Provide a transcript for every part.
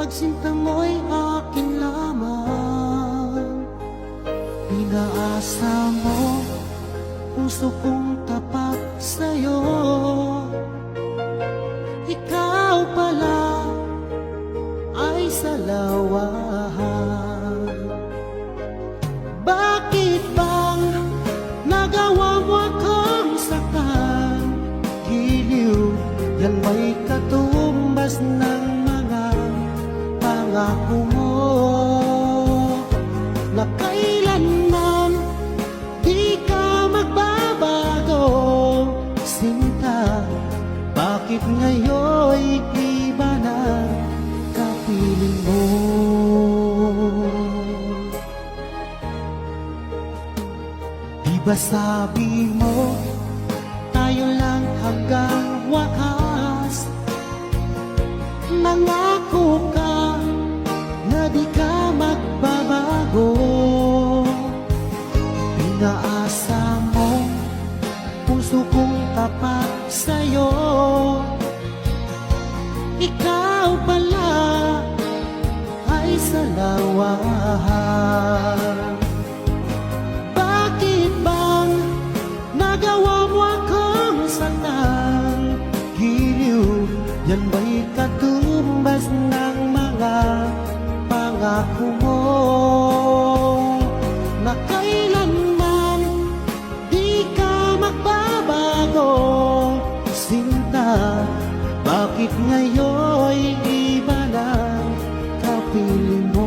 Pagsinta mo'y akin lamang. Pinaasa mo puso kong tapat sa'yo. Ikaw pala ay salawahan. Bakit bang nagawa mo akong saktan? Giliw, yan ba'y katumbas ng mga pangako mo na kailanman di ka magbabago, sinta? Bakit ngayon'y iba na kapiling mo? Di ba sabi mo tayo lang hanggang wakas? Nangako ka na di ka magbabago. Pinaasa mo puso kong tapat sa'yo. Ikaw pala ay salawahan. Bakit bang nagawa mo akong saktan? Giliw, yan ba'y katumbas ng mga pangako mo na kailanman di ka magbabago, sinta? Bakit ngayon'y iba na kapiling mo?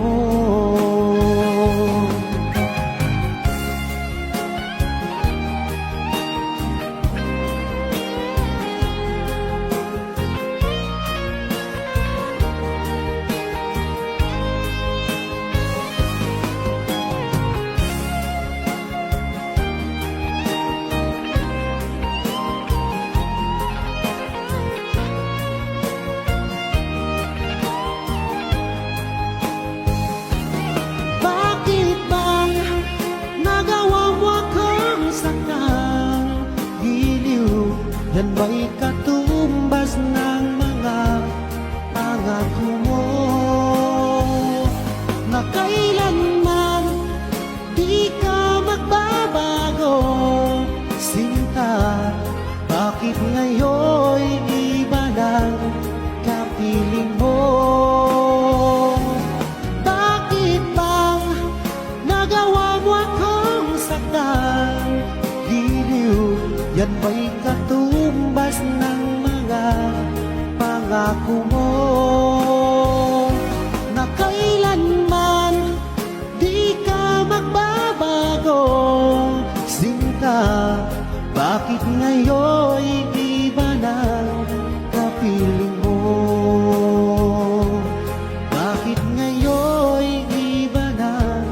Yan ba'y katumbas ng mga pangako mo na kailanman di ka magbabago, sinta? Bakit ngayon'y iba ng kapiling mo? Bakit bang nagawa mo akong saktan? Giliw, yan ba'y katumbas ng mga pangako mo na kailanman di ka magbabago, sinta? Bakit ngayon'y iba ng kapiling mo? Bakit ngayon'y iba ng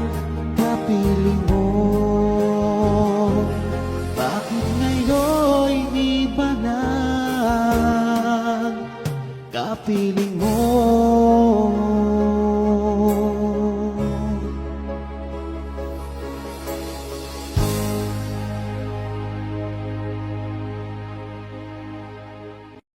kapiling mo? Bakit ngayon'y iba ng kapiling mo?